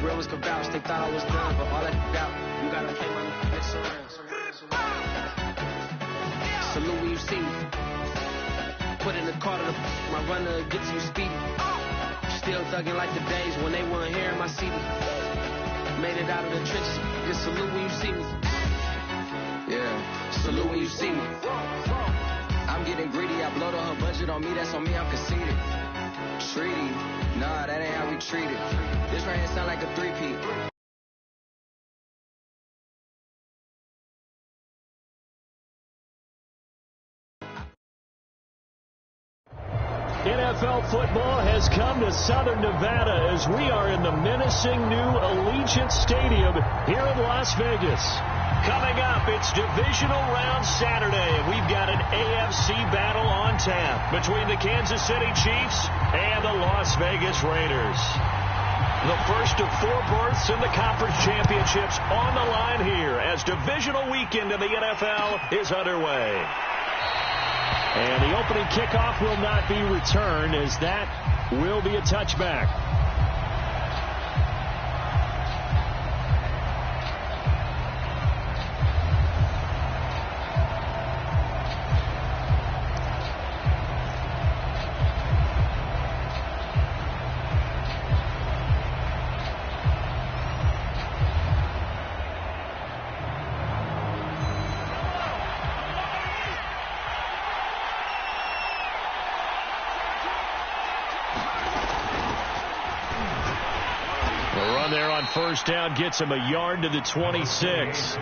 real ones could vouch. They thought I was done, but all that doubt. You gotta pay my salute when you see me. Put in the car to my runner gets you speedy. Still thugging like the days when they weren't here in my city. Made it out of the trenches. Just salute when you see me. Yeah, salute when you see me. I'm getting greedy. I blow the whole budget on me. That's on me. I'm conceited. Treaty. Nah, that ain't how we treat it. This right here sound like a three-peat. NFL football has come to Southern Nevada as we are in the menacing new Allegiant Stadium here in Las Vegas. Coming up, it's divisional round Saturday. We've got an AFC battle on tap between the Kansas City Chiefs and the Las Vegas Raiders. The first of 4 berths in the conference championships on the line here as divisional weekend in the NFL is underway. And the opening kickoff will not be returned as that will be a touchback. First down gets him a yard to the 26.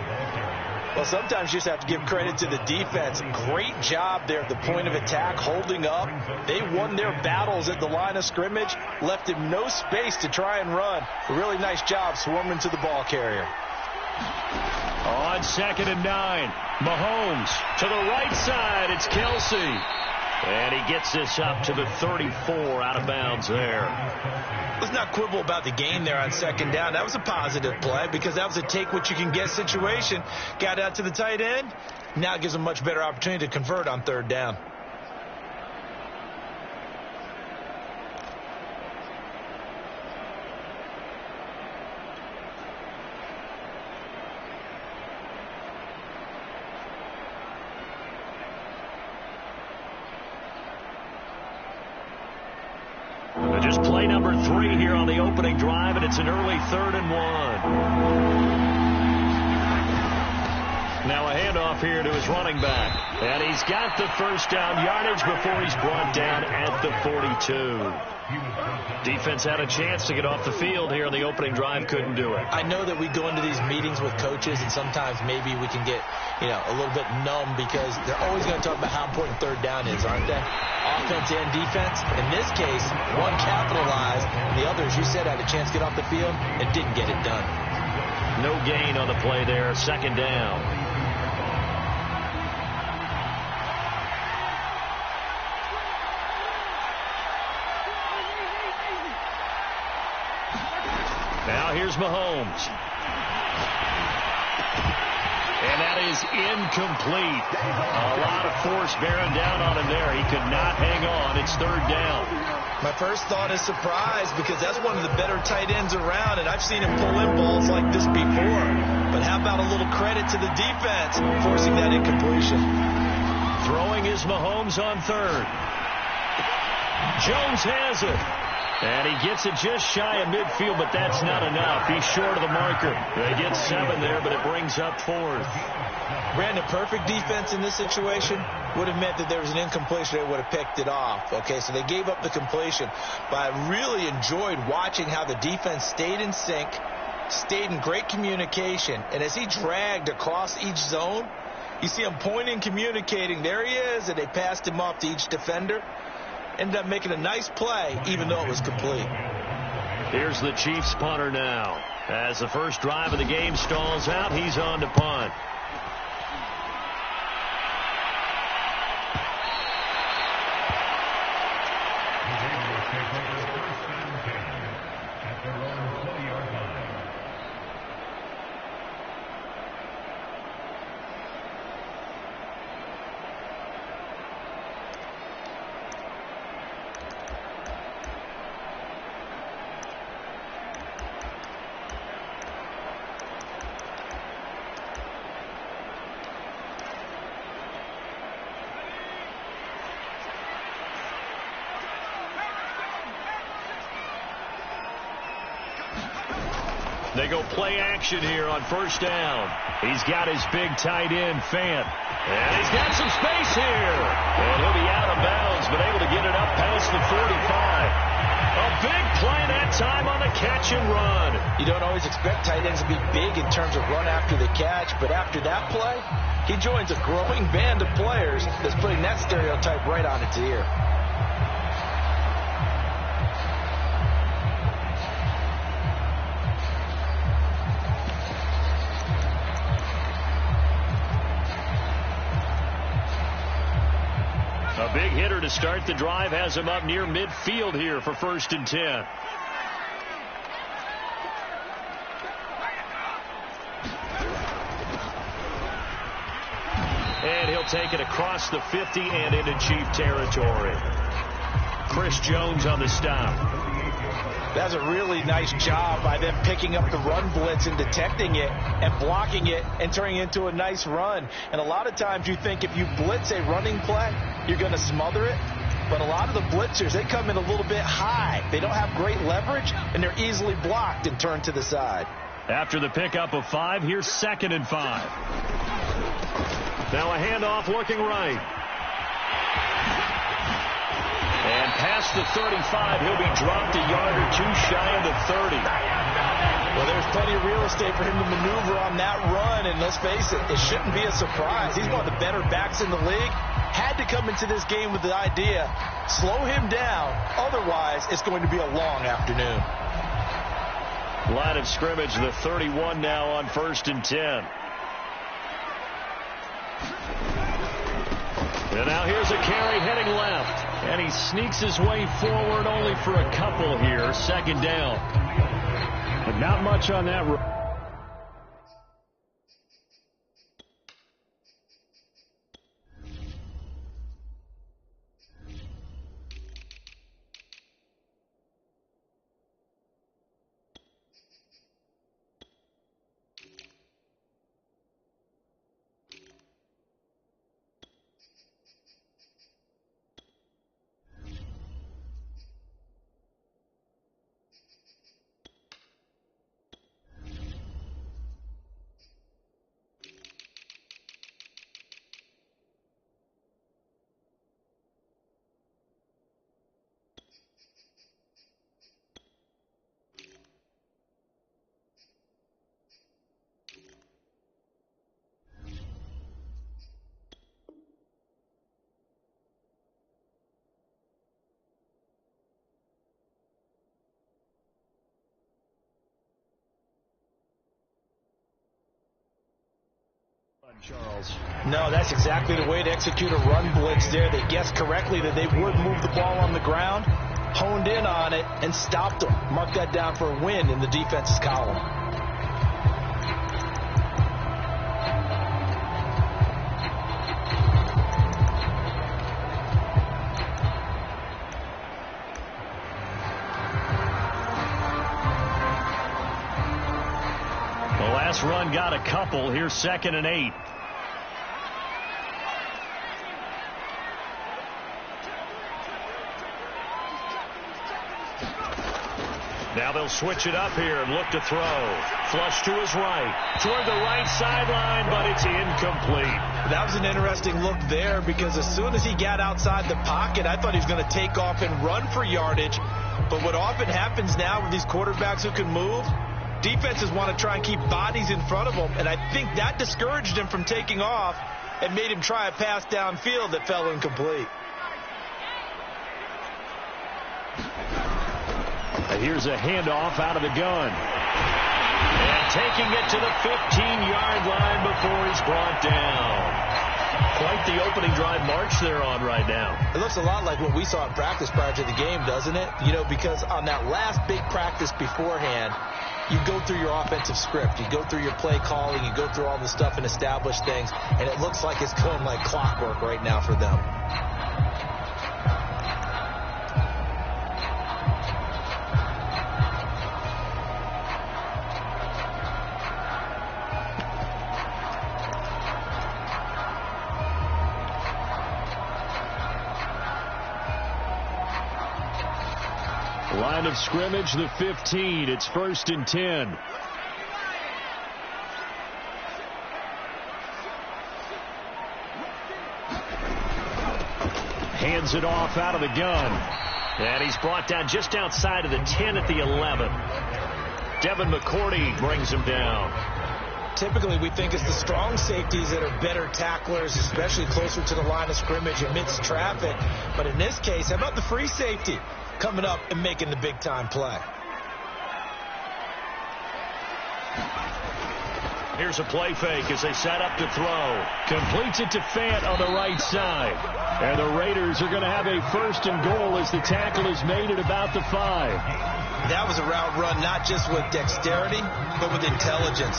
Well, sometimes you just have to give credit to the defense. Great job there at the point of attack, holding up. They won their battles at the line of scrimmage, left him no space to try and run. A really nice job swarming to the ball carrier. On 2nd and 9, Mahomes to the right side. It's Kelsey. And he gets this up to the 34 out of bounds there. Let's not quibble about the gain there on 2nd down. That was a positive play because that was a take-what-you-can-get situation. Got out to the tight end. Now it gives them a much better opportunity to convert on 3rd down. Just play number 3 here on the opening drive, and it's an early 3rd and 1. Now a handoff here to his running back. And he's got the first down yardage before he's brought down at the 42. Defense had a chance to get off the field here on the opening drive, couldn't do it. I know that we go into these meetings with coaches, and sometimes maybe we can get, a little bit numb because they're always going to talk about how important 3rd down is, aren't they? Offense and defense. In this case, one capitalized, and the other, as you said, had a chance to get off the field and didn't get it done. No gain on the play there, 2nd down. Now here's Mahomes. And that is incomplete. A lot of force bearing down on him there. He could not hang on. It's 3rd down. My first thought is surprise because that's one of the better tight ends around, and I've seen him pull in balls like this before. But how about a little credit to the defense forcing that incompletion? Throwing is Mahomes on 3rd. Jones has it. And he gets it just shy of midfield, but that's not enough. He's short of the marker. They get 7 there, but it brings up 4th. Brandon, perfect defense in this situation would have meant that there was an incompletion. They would have picked it off. Okay, so they gave up the completion. But I really enjoyed watching how the defense stayed in sync, stayed in great communication. And as he dragged across each zone, you see him pointing, communicating. There he is, and they passed him off to each defender. Ended up making a nice play, even though it was complete. Here's the Chiefs punter now. As the first drive of the game stalls out, he's on to punt. They go play action here on first down. He's got his big tight end, Fant. And he's got some space here. And he'll be out of bounds, but able to get it up past the 45. A big play that time on the catch and run. You don't always expect tight ends to be big in terms of run after the catch, but after that play, he joins a growing band of players that's putting that stereotype right on its ear. A big hitter to start the drive has him up near midfield here for 1st and 10. And he'll take it across the 50 and into Chief territory. Chris Jones on the stop. That's a really nice job by them picking up the run blitz and detecting it and blocking it and turning it into a nice run. And a lot of times you think if you blitz a running play, you're going to smother it. But a lot of the blitzers, they come in a little bit high. They don't have great leverage, and they're easily blocked and turned to the side. After the pickup of 5, here's 2nd and 5. Now a handoff looking right. And past the 35, he'll be dropped a yard or two shy of the 30. Well, there's plenty of real estate for him to maneuver on that run, and let's face it, it shouldn't be a surprise. He's one of the better backs in the league. Had to come into this game with the idea, slow him down, otherwise it's going to be a long afternoon. Line of scrimmage, the 31 now on 1st and 10. And now here's a carry heading left. And he sneaks his way forward only for a couple here. 2nd down. But not much on that road. Charles. No, that's exactly the way to execute a run blitz there. They guessed correctly that they would move the ball on the ground, honed in on it, and stopped them. Mark that down for a win in the defense's column. The last run got a couple. Here's 2nd and 8. Now they'll switch it up here and look to throw. Flush to his right. Toward the right sideline, but it's incomplete. That was an interesting look there because as soon as he got outside the pocket, I thought he was going to take off and run for yardage. But what often happens now with these quarterbacks who can move, defenses want to try and keep bodies in front of them, and I think that discouraged him from taking off and made him try a pass downfield that fell incomplete. Here's a handoff out of the gun. And taking it to the 15-yard line before he's brought down. Quite the opening drive march they're on right now. It looks a lot like what we saw in practice prior to the game, doesn't it? You know, because on that last big practice beforehand, you go through your offensive script. You go through your play calling. You go through all the stuff and establish things. And it looks like it's going like clockwork right now for them. Line of scrimmage, the 15. It's 1st and 10. hands it off out of the gun. And he's brought down just outside of the 10 at the 11. Devin McCourty brings him down. Typically, we think it's the strong safeties that are better tacklers, especially closer to the line of scrimmage amidst traffic. But in this case, how about the free safety coming up and making the big-time play? Here's a play fake as they set up to throw. Completes it to Fant on the right side. And the Raiders are going to have a 1st and goal as the tackle is made at about the 5. That was a route run not just with dexterity, but with intelligence.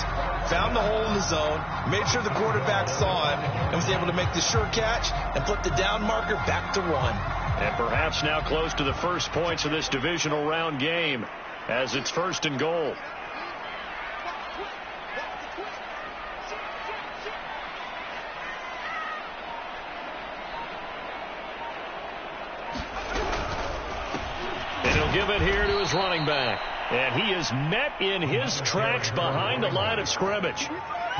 Found the hole in the zone, made sure the quarterback saw him, and was able to make the sure catch and put the down marker back to 1. And perhaps now close to the first points of this divisional round game as it's 1st and goal. And he'll give it here to his running back. And he is met in his tracks behind the line of scrimmage.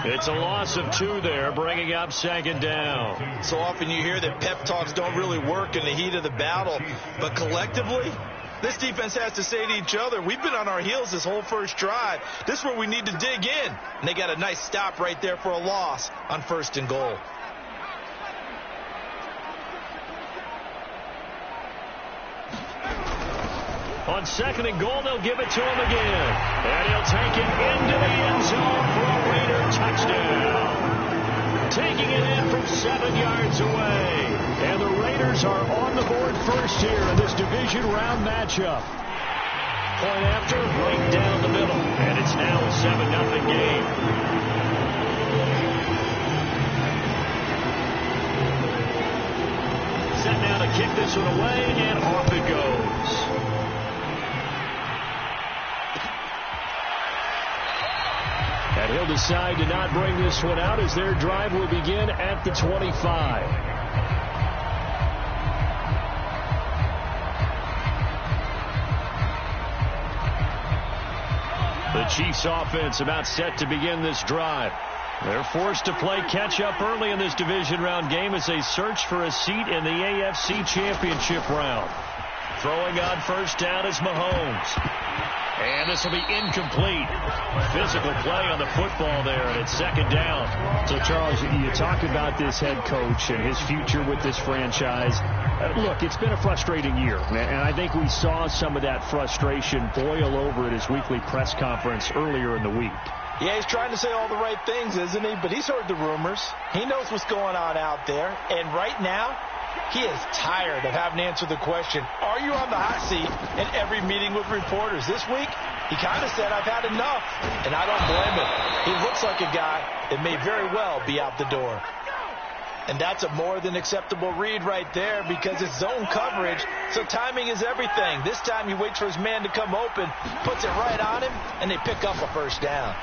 It's a loss of 2 there, bringing up 2nd down. So often you hear that pep talks don't really work in the heat of the battle. But collectively, this defense has to say to each other, we've been on our heels this whole first drive. This is where we need to dig in. And they got a nice stop right there for a loss on 1st and goal. On 2nd and goal, they'll give it to him again. And he'll take it into the end zone for a Raider touchdown. Taking it in from 7 yards away. And the Raiders are on the board first here in this division round matchup. Point after, right down the middle. And it's now a 7-0 game. Set now to kick this one away, and off it goes. And he'll decide to not bring this one out as their drive will begin at the 25. The Chiefs offense about set to begin this drive. They're forced to play catch-up early in this division round game as they search for a seat in the AFC Championship round. Throwing on 1st down is Mahomes. And this will be incomplete. Physical play on the football there, and it's 2nd down. So, Charles, you talk about this head coach and his future with this franchise. Look, it's been a frustrating year, and I think we saw some of that frustration boil over at his weekly press conference earlier in the week. Yeah, he's trying to say all the right things, isn't he? But he's heard the rumors. He knows what's going on out there. And right now, he is tired of having to answer the question, are you on the hot seat in every meeting with reporters? This week, he kind of said, I've had enough. And I don't blame him. He looks like a guy that may very well be out the door. And that's a more than acceptable read right there because it's zone coverage, so timing is everything. This time he waits for his man to come open, puts it right on him, and they pick up a 1st down.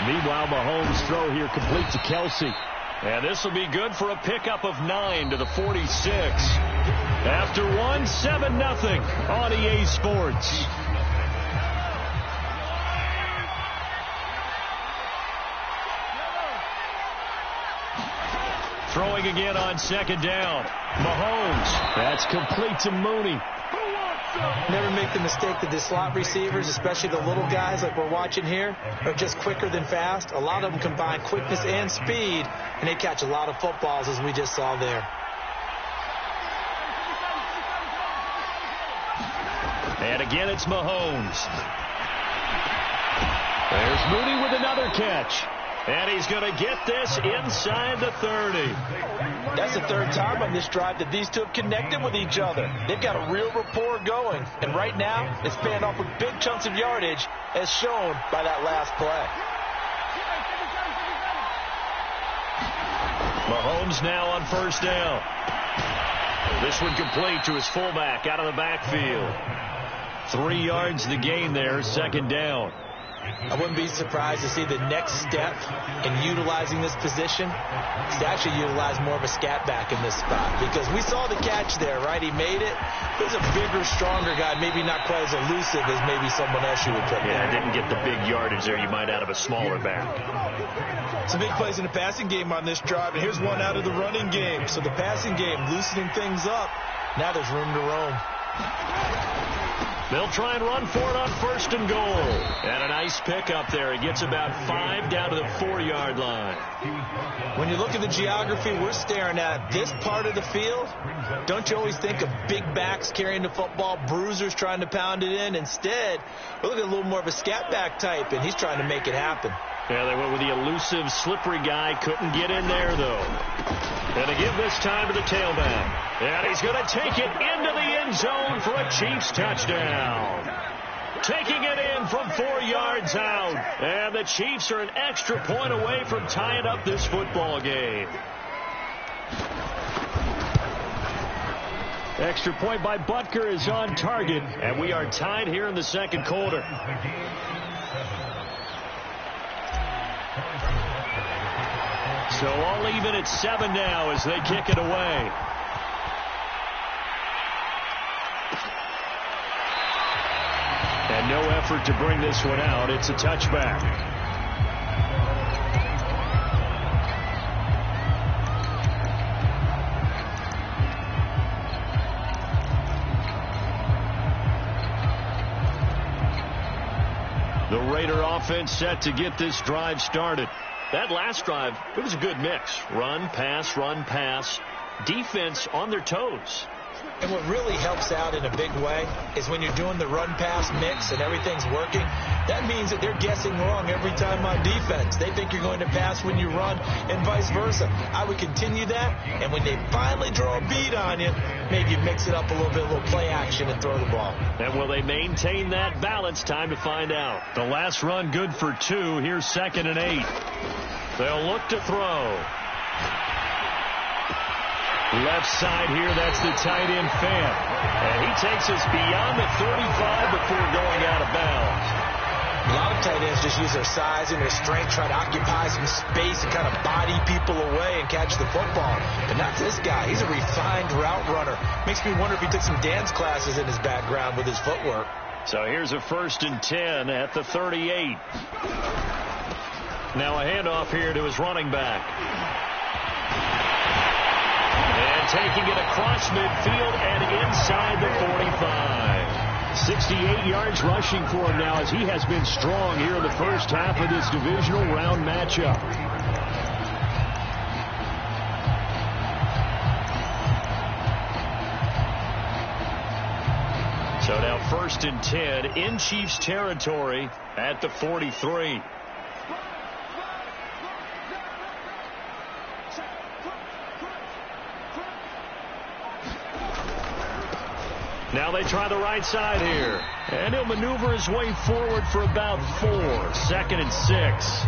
Meanwhile, Mahomes' throw here complete to Kelsey. And this will be good for a pickup of 9 to the 46. After 1, 7-0 on EA Sports. Throwing again on 2nd down. Mahomes. That's complete to Mooney. Never make the mistake that the slot receivers, especially the little guys like we're watching here, are just quicker than fast. A lot of them combine quickness and speed, and they catch a lot of footballs, as we just saw there. And again, it's Mahomes. There's Mooney with another catch. And he's going to get this inside the 30. That's the 3rd time on this drive that these two have connected with each other. They've got a real rapport going. And right now, it's paying off with big chunks of yardage, as shown by that last play. Mahomes now on 1st down. This one complete to his fullback out of the backfield. 3 yards the gain there, 2nd down. I wouldn't be surprised to see the next step in utilizing this position is to actually utilize more of a scat back in this spot, because we saw the catch there, right? He made it. There's a bigger, stronger guy, maybe not quite as elusive as maybe someone else you would put there. Didn't get the big yardage there you might out of a smaller back. Some big plays in the passing game on this drive, and here's one out of the running game. So the passing game loosening things up. Now there's room to roam. They'll try and run for it on 1st and goal. And a nice pickup there. He gets about 5 down to the 4-yard line. When you look at the geography we're staring at, this part of the field, don't you always think of big backs carrying the football, bruisers trying to pound it in? Instead, we're looking at a little more of a scat back type, and he's trying to make it happen. Yeah, they went with the elusive, slippery guy. Couldn't get in there, though. Going to give this time to the tailback. And he's going to take it into the end zone for a Chiefs touchdown. Taking it in from 4 yards out. And the Chiefs are an extra point away from tying up this football game. Extra point by Butker is on target. And we are tied here in the second quarter. So all even at 7 now as they kick it away. And no effort to bring this one out. It's a touchback. The Raider offense set to get this drive started. That last drive, it was a good mix. Run, pass, defense on their toes. And what really helps out in a big way is when you're doing the run-pass mix and everything's working, that means that they're guessing wrong every time on defense. They think you're going to pass when you run and vice versa. I would continue that, and when they finally draw a beat on you, maybe you mix it up a little bit, a little play action and throw the ball. And will they maintain that balance? Time to find out. The last run good for 2. Here's 2nd and 8. They'll look to throw. Left side here, that's the tight end Fant. And he takes us beyond the 35 before going out of bounds. A lot of tight ends just use their size and their strength, try to occupy some space and kind of body people away and catch the football. But not this guy. He's a refined route runner. Makes me wonder if he took some dance classes in his background with his footwork. So here's a 1st and 10 at the 38. Now a handoff here to his running back. And taking it across midfield and inside the 45. 68 yards rushing for him now as he has been strong here in the first half of this divisional round matchup. So now 1st and 10 in Chiefs territory at the 43. Now they try the right side here. And he'll maneuver his way forward for about 4. 2nd and 6.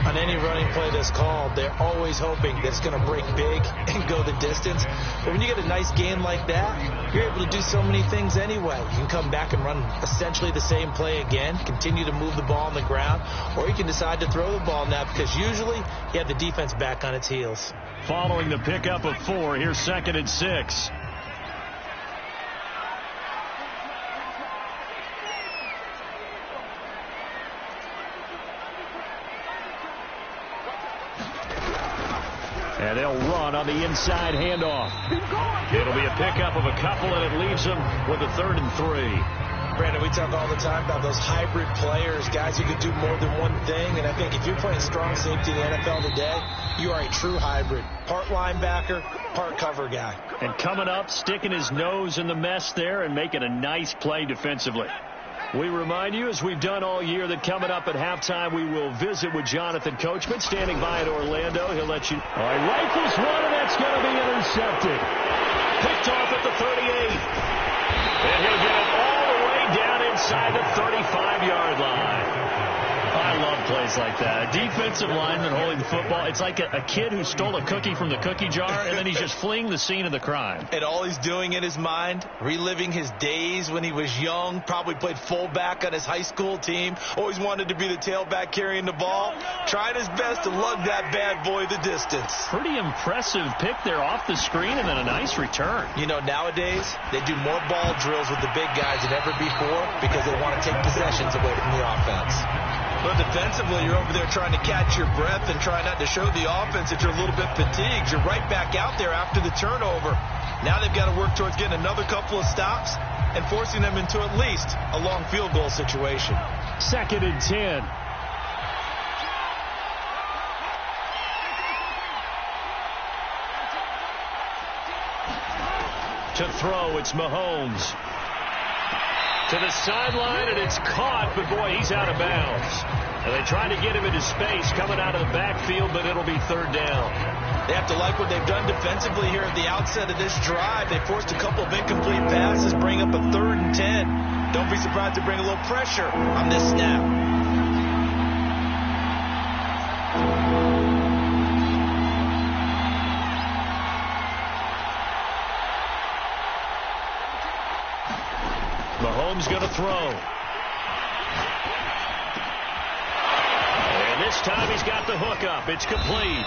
On any running play that's called, they're always hoping that it's going to break big and go the distance. But when you get a nice gain like that, you're able to do so many things anyway. You can come back and run essentially the same play again, continue to move the ball on the ground, or you can decide to throw the ball now because usually you have the defense back on its heels. Following the pickup of 4, here's 2nd and 6. And they'll run on the inside handoff. It'll be a pickup of a couple, and it leaves them with a 3rd and 3. Brandon, we talk all the time about those hybrid players, guys who can do more than one thing. And I think if you're playing strong safety in the NFL today, you are a true hybrid. Part linebacker, part cover guy. And coming up, sticking his nose in the mess there and making a nice play defensively. We remind you, as we've done all year, that coming up at halftime, we will visit with Jonathan Coachman, standing by at Orlando. He'll let you... All right, rifles one, and that's going to be intercepted. Picked off at the 38. And he'll get it all the way down inside the 35-yard line. I love plays like that. A defensive lineman holding the football. It's like a kid who stole a cookie from the cookie jar, and then he's just fleeing the scene of the crime. And all he's doing in his mind, reliving his days when he was young, probably played fullback on his high school team, always wanted to be the tailback carrying the ball, trying his best to lug that bad boy the distance. Pretty impressive pick there off the screen, and then a nice return. You know, nowadays, they do more ball drills with the big guys than ever before because they want to take possessions away from the offense. But defensively, you're over there trying to catch your breath and try not to show the offense that you're a little bit fatigued. You're right back out there after the turnover. Now they've got to work towards getting another couple of stops and forcing them into at least a long field goal situation. 2nd and 10. To throw, it's Mahomes. To the sideline, and it's caught, but boy, he's out of bounds. And they try to get him into space coming out of the backfield, but it'll be 3rd down. They have to like what they've done defensively here at the outset of this drive. They forced a couple of incomplete passes, bring up a 3rd and 10. Don't be surprised to bring a little pressure on this snap. Mahomes going to throw. And this time he's got the hook up. It's complete.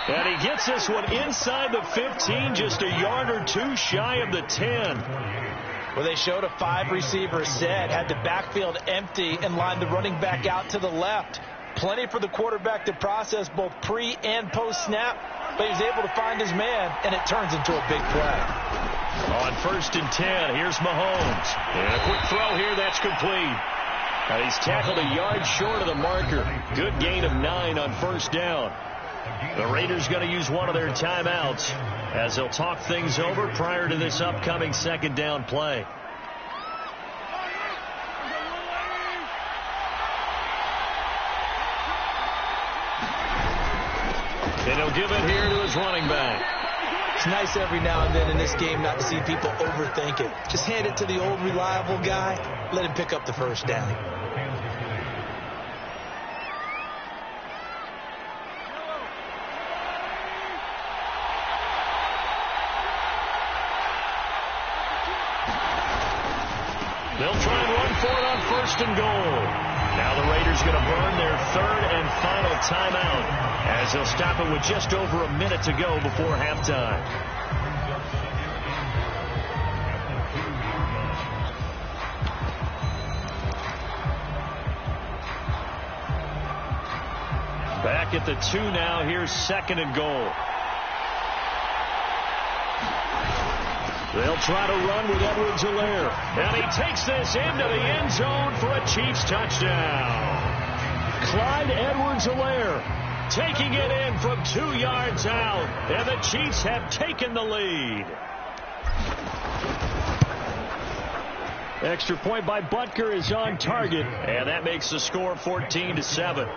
And he gets this one inside the 15, just a yard or two shy of the 10. Well, they showed a 5-receiver set, had the backfield empty, and lined the running back out to the left. Plenty for the quarterback to process both pre- and post-snap, but he was able to find his man, and it turns into a big play. On 1st and 10, here's Mahomes. And a quick throw here, that's complete. And he's tackled a yard short of the marker. Good gain of 9 on 1st down. The Raiders going to use one of their timeouts as they'll talk things over prior to this upcoming 2nd down play. And he'll give it here to his running back. It's nice every now and then in this game not to see people overthink it. Just hand it to the old reliable guy. Let him pick up the 1st down. They'll try and run for it on 1st and goal. Now the Raiders going to burn their 3rd and final timeout as they'll stop it with just over a minute to go before halftime. Back at the 2 now. Here's 2nd and goal. They'll try to run with Edwards-Helaire. And he takes this into the end zone for a Chiefs touchdown. Clyde Edwards-Helaire taking it in from 2 yards out. And the Chiefs have taken the lead. Extra point by Butker is on target. And that makes the score 14-7.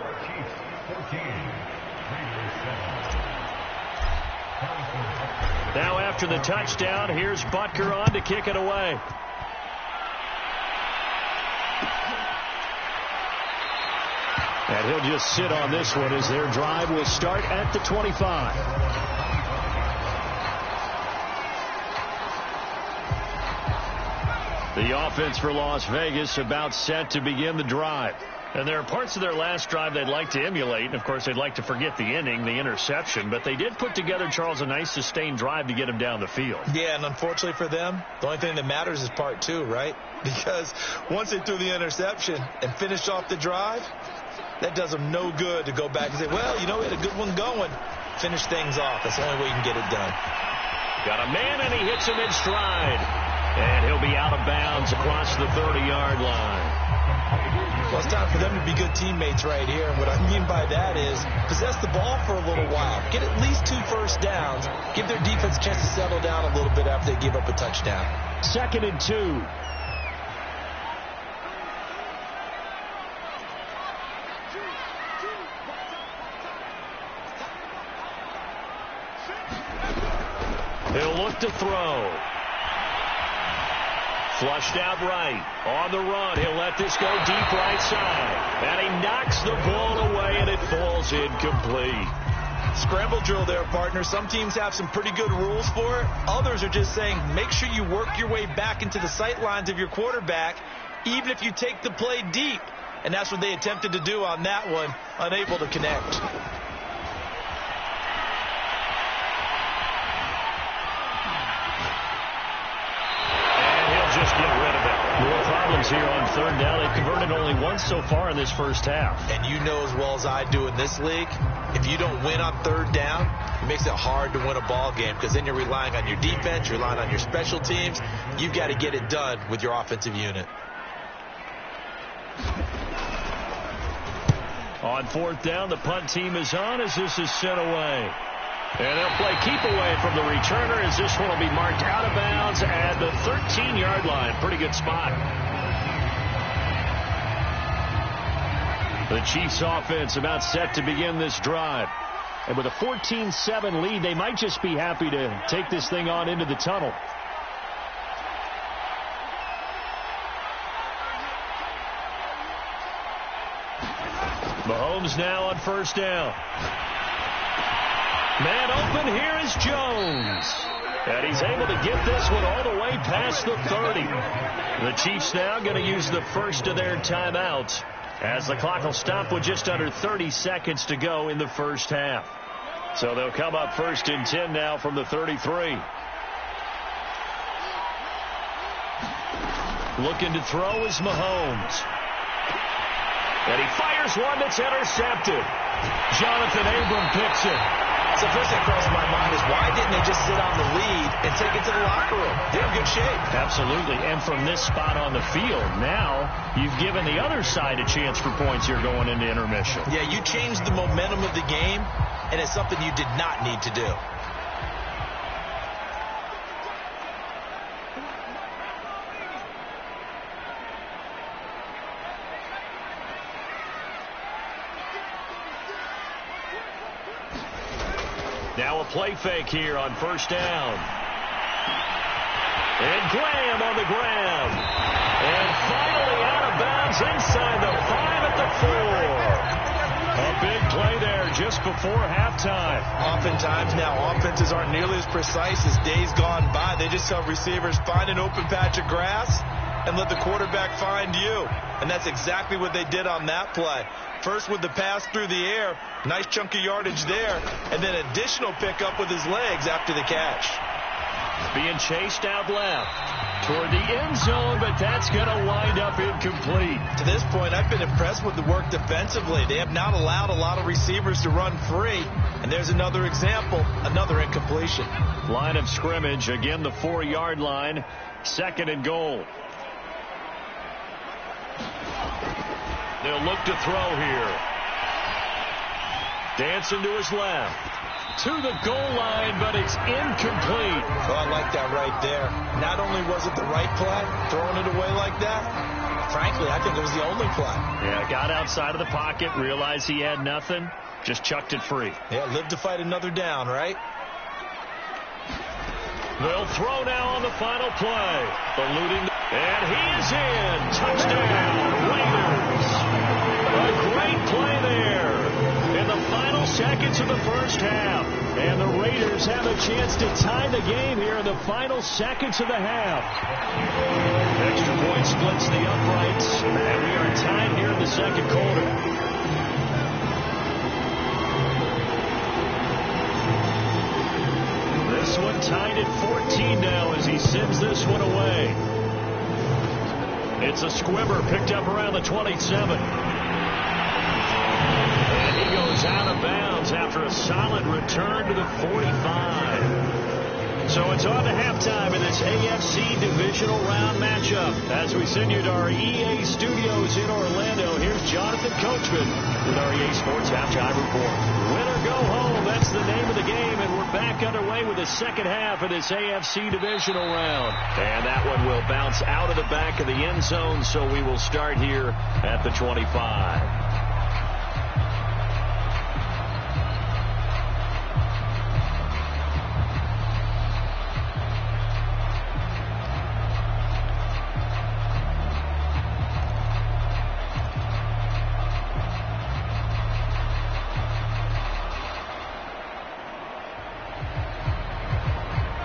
Now after the touchdown, here's Butker on to kick it away. And he'll just sit on this one as their drive will start at the 25. The offense for Las Vegas about set to begin the drive. And there are parts of their last drive they'd like to emulate. And, of course, they'd like to forget the inning, the interception. But they did put together, Charles, a nice sustained drive to get him down the field. Yeah, and unfortunately for them, the only thing that matters is part 2, right? Because once they threw the interception and finished off the drive, that does them no good to go back and say, well, you know, we had a good one going. Finish things off. That's the only way you can get it done. Got a man, and he hits him in stride. And he'll be out of bounds across the 30-yard line. Well, it's time for them to be good teammates right here. And what I mean by that is possess the ball for a little while. Get at least 2 first downs. Give their defense a chance to settle down a little bit after they give up a touchdown. 2nd and 2. He'll look to throw. Flushed out right. On the run. He'll let this go deep right side. And he knocks the ball and it falls incomplete. Scramble drill there, partner. Some teams have some pretty good rules for it. Others are just saying make sure you work your way back into the sight lines of your quarterback, even if you take the play deep. And that's what they attempted to do on that one, unable to connect. Just get rid of it. More problems here on third down. They've converted only once so far in this first half. And you know as well as I do in this league, if you don't win on third down, it makes it hard to win a ball game because then you're relying on your defense, you're relying on your special teams. You've got to get it done with your offensive unit. On fourth down, the punt team is on as this is sent away. And they'll play keep away from the returner as this one will be marked out of bounds at the 13-yard line. Pretty good spot. The Chiefs offense about set to begin this drive. And with a 14-7 lead, they might just be happy to take this thing on into the tunnel. Mahomes now on first down. Man open, here is Jones. And he's able to get this one all the way past the 30. The Chiefs now going to use the first of their timeouts as the clock will stop with just under 30 seconds to go in the first half. So they'll come up first and 10 now from the 33. Looking to throw is Mahomes. And he fires one that's intercepted. Jonathan Abram picks it. So first thing that crossed my mind is why didn't they just sit on the lead and take it to the locker room? They're in good shape. Absolutely. And from this spot on the field, now you've given the other side a chance for points here going into intermission. Yeah, you changed the momentum of the game, and it's something you did not need to do. Now a play fake here on first down. And Graham on the ground. And finally out of bounds inside the 5 at the 4. A big play there just before halftime. Oftentimes now offenses aren't nearly as precise as days gone by. They just have receivers find an open patch of grass and let the quarterback find you. And that's exactly what they did on that play. First with the pass through the air, nice chunk of yardage there, and then additional pickup with his legs after the catch. Being chased out left toward the end zone, but that's going to wind up incomplete. To this point, I've been impressed with the work defensively. They have not allowed a lot of receivers to run free, and there's another example, another incompletion. Line of scrimmage, again the 4-yard line, second and goal. They'll look to throw here. Dancing to his left. To the goal line, but it's incomplete. Oh, I like that right there. Not only was it the right play, throwing it away like that, frankly, I think it was the only play. Yeah, got outside of the pocket, realized he had nothing, just chucked it free. Yeah, live to fight another down, right? They'll throw now on the final play. Eluding, and he is in. Touchdown, Raiders. A great play there in the final seconds of the first half. And the Raiders have a chance to tie the game here in the final seconds of the half. Extra point splits the uprights, and we are tied here in the second quarter. This one tied at 14 now as he sends this one away. It's a squibber picked up around the 27. And he goes out of bounds after a solid return to the 45. So it's on to halftime in this AFC divisional round matchup. As we send you to our EA studios in Orlando, here's Jonathan Coachman with our EA Sports Halftime Report. Win or go home, that's the name of the game, and we're back underway with the second half of this AFC divisional round. And that one will bounce out of the back of the end zone, so we will start here at the 25.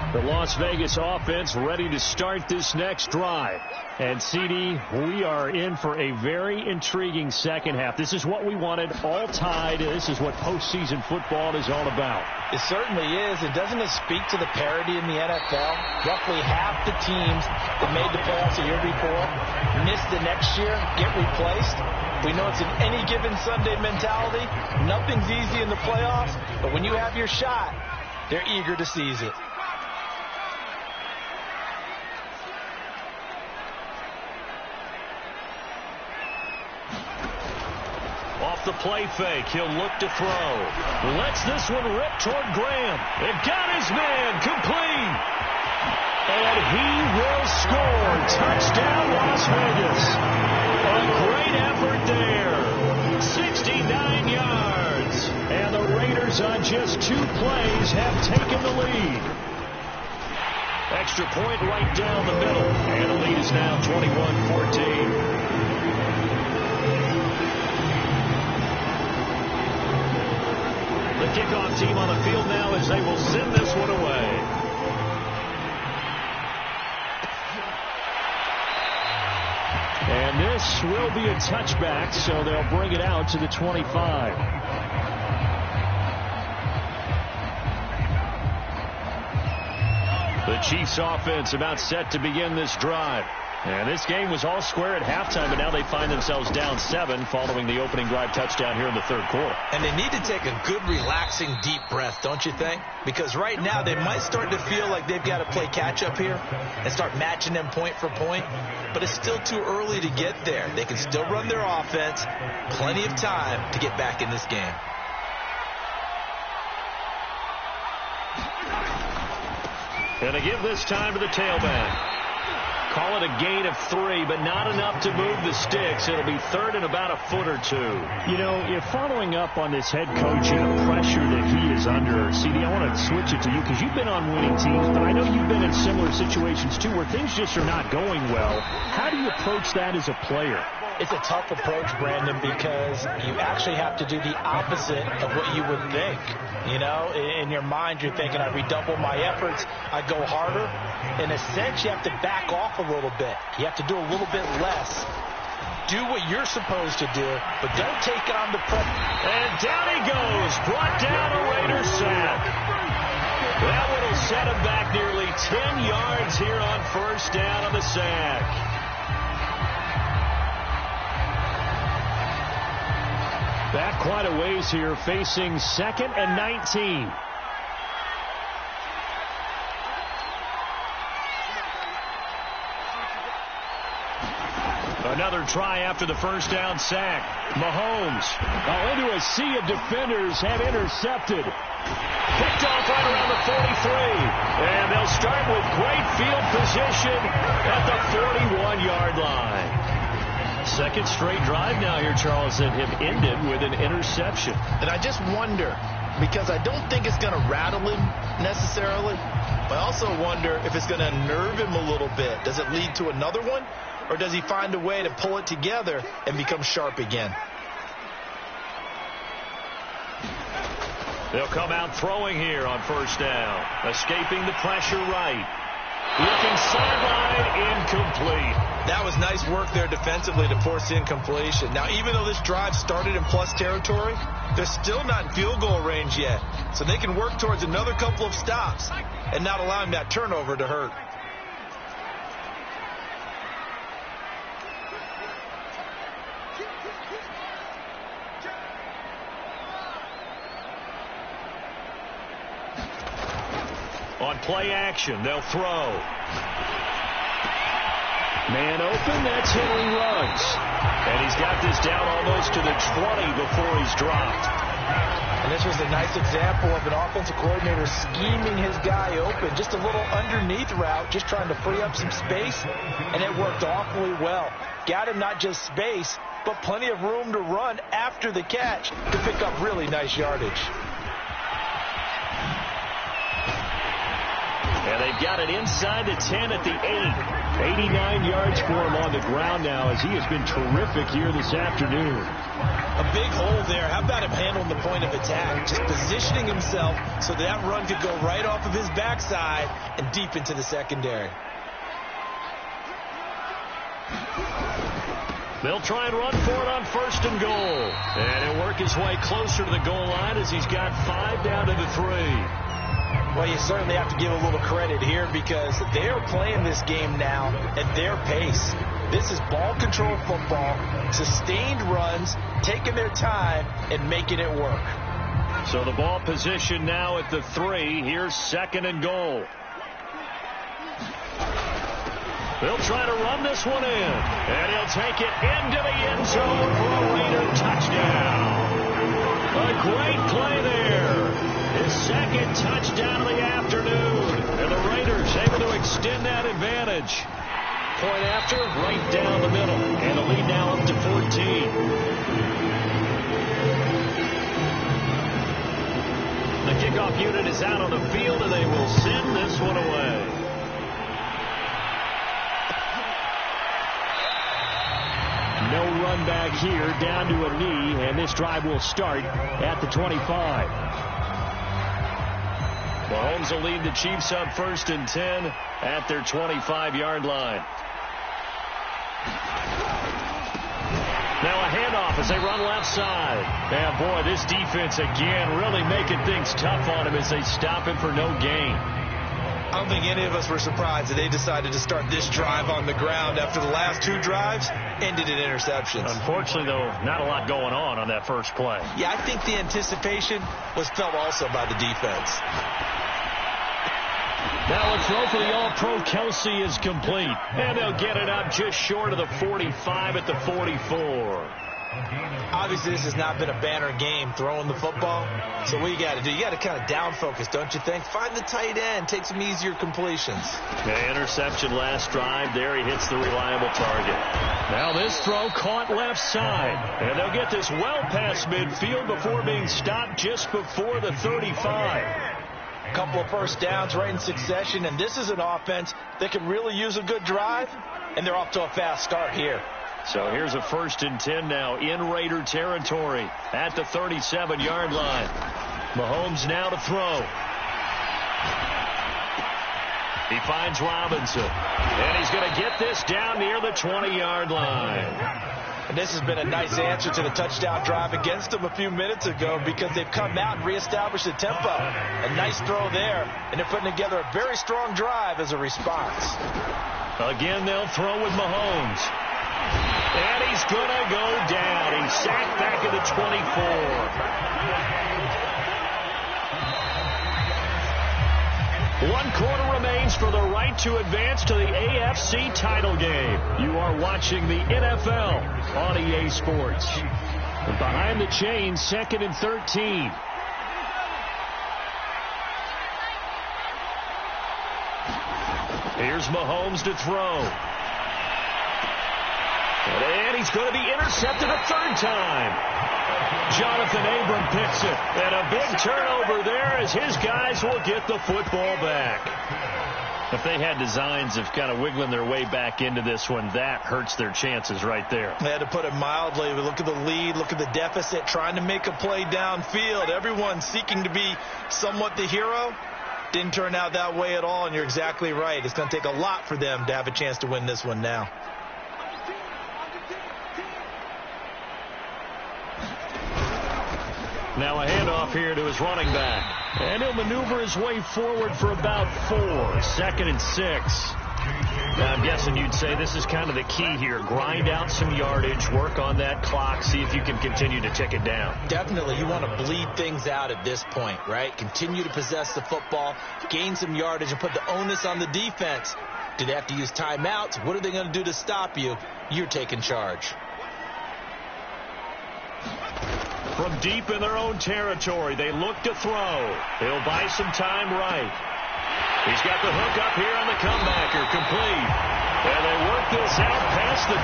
The Las Vegas offense ready to start this next drive. And, CD, we are in for a very intriguing second half. This is what we wanted, all tied. This is what postseason football is all about. It certainly is. And doesn't it speak to the parity in the NFL? Roughly half the teams that made the playoffs the year before miss the next year, get replaced. We know it's an any given Sunday mentality. Nothing's easy in the playoffs, but when you have your shot, they're eager to seize it. Off the play fake, he'll look to throw. Lets this one rip toward Graham. It got his man complete. And he will score. Touchdown, Las Vegas. A great effort there. 69 yards. And the Raiders on just 2 plays have taken the lead. Extra point right down the middle. And the lead is now 21-14. The kickoff team on the field now as they will send this one away. And this will be a touchback, so they'll bring it out to the 25. The Chiefs offense about set to begin this drive. And this game was all square at halftime, but now they find themselves down 7 following the opening drive touchdown here in the third quarter. And they need to take a good, relaxing, deep breath, don't you think? Because right now they might start to feel like they've got to play catch-up here and start matching them point for point. But it's still too early to get there. They can still run their offense. Plenty of time to get back in this game. And to give this time to the tailback. Call it a gain of 3, but not enough to move the sticks. It'll be third and about a foot or 2. You know, if following up on this head coach and the pressure that he is under, CD, I want to switch it to you because you've been on winning teams, but I know you've been in similar situations too where things just are not going well. How do you approach that as a player? It's a tough approach, Brandon, because you actually have to do the opposite of what you would think. You know, in your mind, you're thinking, I redouble my efforts, I go harder. In a sense, you have to back off a little bit. You have to do a little bit less. Do what you're supposed to do, but don't take on the pressure. And down he goes, brought down a Raider sack. That one will set him back nearly 10 yards here on first down on the sack. Back quite a ways here, facing 2nd and 19. Another try after the first down sack. Mahomes into a sea of defenders, have intercepted. Picked off right around the 43. And they'll start with great field position at the 41-yard line. Second straight drive now here, Charles, that have ended with an interception. And I just wonder, because I don't think it's going to rattle him necessarily, but I also wonder if it's going to nerve him a little bit. Does it lead to another one? Or does he find a way to pull it together and become sharp again? They'll come out throwing here on first down. Escaping the pressure right. Looking sideline, incomplete. That was nice work there defensively to force incompletion. Now, even though this drive started in plus territory, they're still not in field goal range yet. So they can work towards another couple of stops and not allowing that turnover to hurt. On play action, they'll throw. Man open, that's Henry Ruggs. And he's got this down almost to the 20 before he's dropped. And this was a nice example of an offensive coordinator scheming his guy open. Just a little underneath route, just trying to free up some space. And it worked awfully well. Got him not just space, but plenty of room to run after the catch to pick up really nice yardage. And they've got it inside the 10 at the 8. 89 yards for him on the ground now as he has been terrific here this afternoon. A big hole there. How about him handling the point of attack? Just positioning himself so that run could go right off of his backside and deep into the secondary. They'll try and run for it on 1st and goal. And he'll work his way closer to the goal line as he's got 5 down to the 3. Well, you certainly have to give a little credit here because they are playing this game now at their pace. This is ball control football, sustained runs, taking their time and making it work. So the ball position now at the 3. Here's 2nd and goal. They'll try to run this one in, and he'll take it into the end zone for a Raider touchdown. A great play there. His 2nd touchdown of the afternoon, and the Raiders able to extend that advantage. Point after, right down the middle, and the lead now up to 14. The kickoff unit is out on the field, and they will send this one away. No run back here, down to a knee, and this drive will start at the 25. Mahomes will lead the Chiefs on 1st and 10 at their 25-yard line. Now a handoff as they run left side. And boy, this defense again really making things tough on him as they stop him for no gain. I don't think any of us were surprised that they decided to start this drive on the ground after the last 2 drives ended in interceptions. Unfortunately, though, not a lot going on that first play. Yeah, I think the anticipation was felt also by the defense. Now a throw for the All-Pro Kelsey is complete. And they'll get it up just short of the 45 at the 44. Obviously, this has not been a banner game throwing the football. So what you got to do, you got to kind of down focus, don't you think? Find the tight end, take some easier completions. The interception last drive. There he hits the reliable target. Now this throw caught left side. And they'll get this well past midfield before being stopped just before the 35. A couple of first downs right in succession, and this is an offense that can really use a good drive, and they're off to a fast start here. So here's a 1st and 10 now in Raider territory at the 37-yard line. Mahomes now to throw. He finds Robinson, and he's going to get this down near the 20-yard line. And this has been a nice answer to the touchdown drive against them a few minutes ago because they've come out and reestablished the tempo. A nice throw there, and they're putting together a very strong drive as a response. Again, they'll throw with Mahomes. And he's going to go down. He's sacked back at the 24. 1 quarter remains for the right to advance to the AFC title game. You are watching the NFL on EA Sports. Behind the chains, 2nd and 13. Here's Mahomes to throw. And he's going to be intercepted a 3rd time. Jonathan Abram picks it. And a big turnover there as his guys will get the football back. If they had designs of kind of wiggling their way back into this one, that hurts their chances right there. They had to put it mildly. Look at the lead. Look at the deficit. Trying to make a play downfield. Everyone seeking to be somewhat the hero. Didn't turn out that way at all, and you're exactly right. It's going to take a lot for them to have a chance to win this one now. Now a handoff here to his running back. And he'll maneuver his way forward for about 4. 2nd and 6. Now I'm guessing you'd say this is kind of the key here. Grind out some yardage, work on that clock, see if you can continue to tick it down. Definitely. You want to bleed things out at this point, right? Continue to possess the football, gain some yardage, and put the onus on the defense. Do they have to use timeouts? What are they going to do to stop you? You're taking charge. From deep in their own territory, they look to throw. He'll buy some time right. He's got the hook up here on the comebacker, complete. And they work this out past the 25.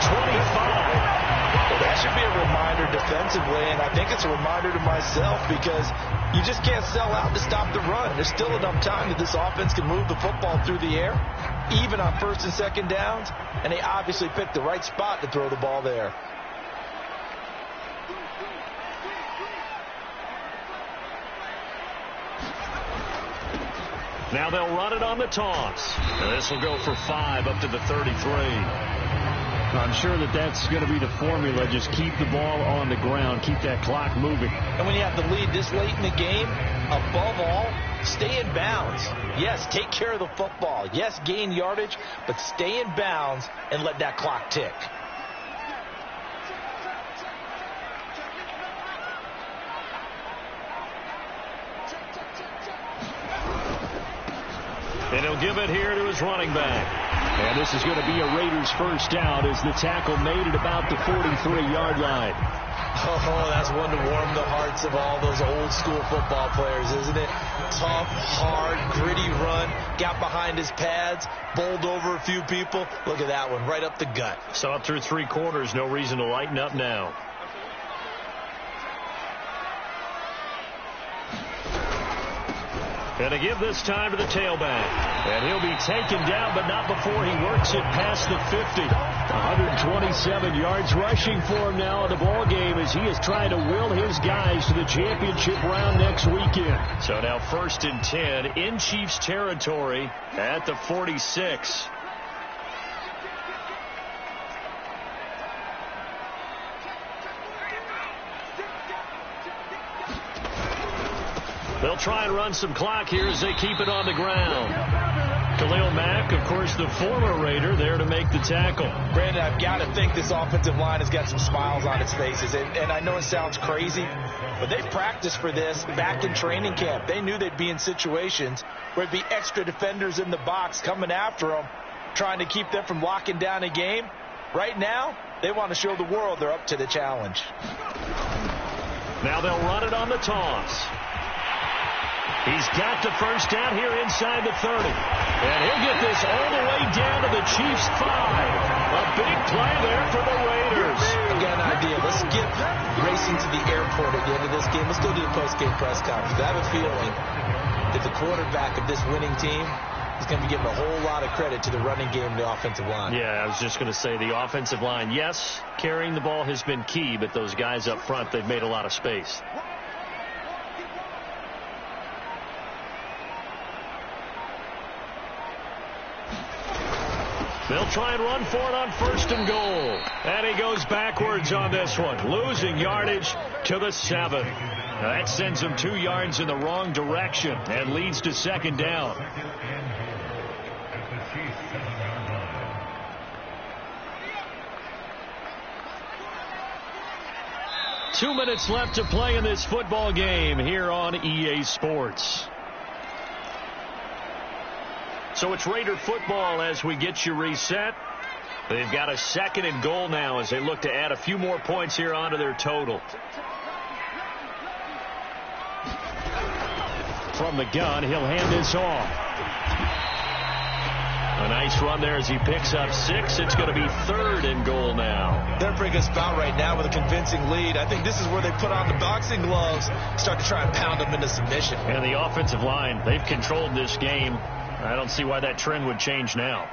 Well, that should be a reminder defensively, and I think it's a reminder to myself because you just can't sell out to stop the run. There's still enough time that this offense can move the football through the air, even on 1st and 2nd downs, and they obviously picked the right spot to throw the ball there. Now they'll run it on the toss. And this will go for 5 up to the 33. I'm sure that's going to be the formula. Just keep the ball on the ground. Keep that clock moving. And when you have the lead this late in the game, above all, stay in bounds. Yes, take care of the football. Yes, gain yardage, but stay in bounds and let that clock tick. And he'll give it here to his running back. And this is going to be a Raiders first down as the tackle made it about the 43-yard line. Oh, that's one to warm the hearts of all those old school football players, isn't it? Tough, hard, gritty run. Got behind his pads, bowled over a few people. Look at that one, right up the gut. Saw it through 3 quarters. No reason to lighten up now. And to give this time to the tailback. And he'll be taken down, but not before he works it past the 50. 127 yards rushing for him now in the ball game as he is trying to will his guys to the championship round next weekend. So now 1st and 10 in Chiefs territory at the 46. They'll try and run some clock here as they keep it on the ground. Khalil Mack, of course, the former Raider, there to make the tackle. Brandon, I've got to think this offensive line has got some smiles on its faces. And I know it sounds crazy, but they've practiced for this back in training camp. They knew they'd be in situations where there'd be extra defenders in the box coming after them, trying to keep them from locking down a game. Right now, they want to show the world they're up to the challenge. Now they'll run it on the toss. He's got the first down here inside the 30. And he'll get this all the way down to the Chiefs' 5. A big play there for the Raiders. I've got an idea. Let's skip racing to the airport at the end of this game. Let's go to the post-game press conference. I have a feeling that the quarterback of this winning team is going to be giving a whole lot of credit to the running game and the offensive line. Yeah, I was just going to say the offensive line. Yes, carrying the ball has been key, but those guys up front, they've made a lot of space. They'll try and run for it on 1st and goal. And he goes backwards on this one, losing yardage to the 7. That sends him 2 yards in the wrong direction and leads to 2nd down. Two minutes left to play in this football game here on EA Sports. So it's Raider football as we get you reset. They've got a 2nd and goal now as they look to add a few more points here onto their total. From the gun, he'll hand this off. A nice run there as he picks up 6. It's going to be 3rd and goal now. They're bringing us about right now with a convincing lead. I think this is where they put on the boxing gloves, start to try and pound them into submission. And the offensive line, they've controlled this game. I don't see why that trend would change now.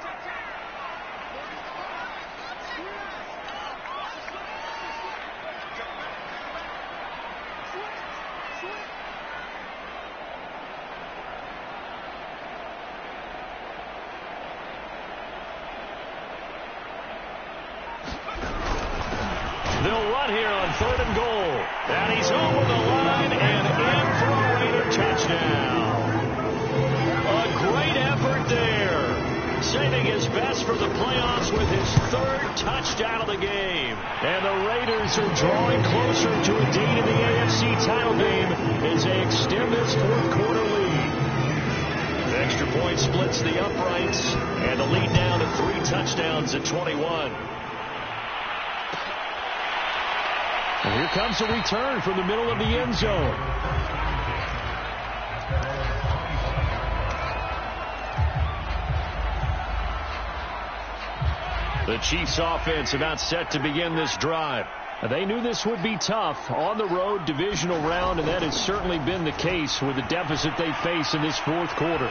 They'll run here on 3rd and goal. And he's over the line and in for a Raider touchdown. Great effort there. Saving his best for the playoffs with his 3rd touchdown of the game. And the Raiders are drawing closer to a date in the AFC title game as they extend this 4th quarter lead. The extra point splits the uprights and the lead down to 3 touchdowns at 21. And here comes a return from the middle of the end zone. The Chiefs offense about set to begin this drive. They knew this would be tough on the road divisional round, and that has certainly been the case with the deficit they face in this 4th quarter.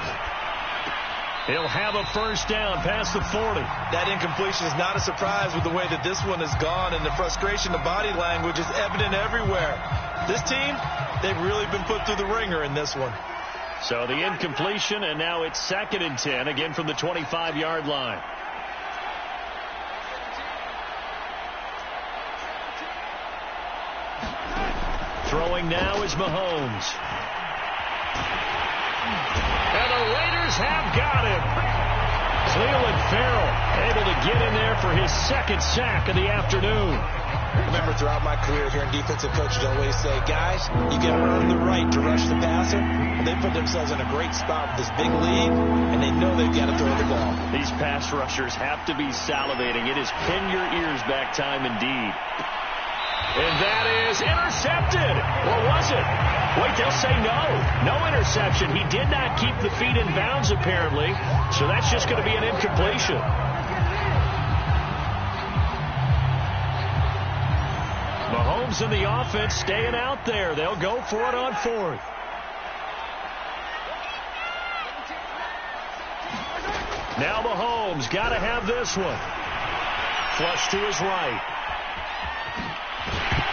He'll have a first down past the 40. That incompletion is not a surprise with the way that this one has gone, and the frustration, the body language is evident everywhere. This team, they've really been put through the ringer in this one. So the incompletion, and now it's 2nd and 10, again from the 25-yard line. Throwing now is Mahomes. And the Raiders have got him. Cleveland Farrell able to get in there for his 2nd sack of the afternoon. Remember, throughout my career here in defensive coaching, I always say, guys, you got to earn the right to rush the passer. They put themselves in a great spot with this big lead, and they know they've got to throw the ball. These pass rushers have to be salivating. It is pin your ears back time indeed. And that is intercepted. Or was it? Wait, they'll say no. No interception. He did not keep the feet in bounds, apparently. So that's just going to be an incompletion. Mahomes and the offense staying out there. They'll go for it on 4th. Now Mahomes got to have this one. Flush to his right.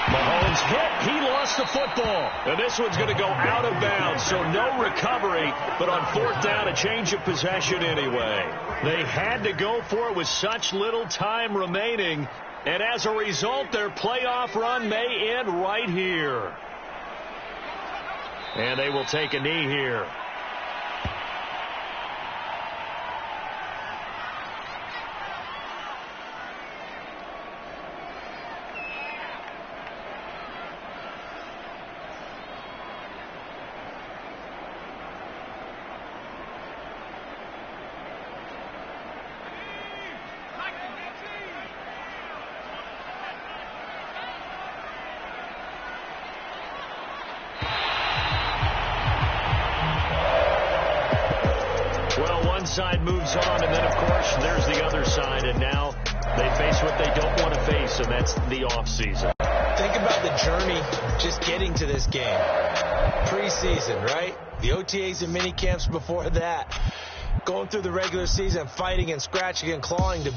Mahomes hit. He lost the football. And this one's going to go out of bounds, so no recovery. But on 4th down, a change of possession anyway. They had to go for it with such little time remaining. And as a result, their playoff run may end right here. And they will take a knee here. Side moves on, and then, of course, there's the other side, and now they face what they don't want to face, and that's the offseason. Think about the journey just getting to this game. Preseason, right? The OTAs and mini camps before that. Going through the regular season, fighting and scratching and clawing to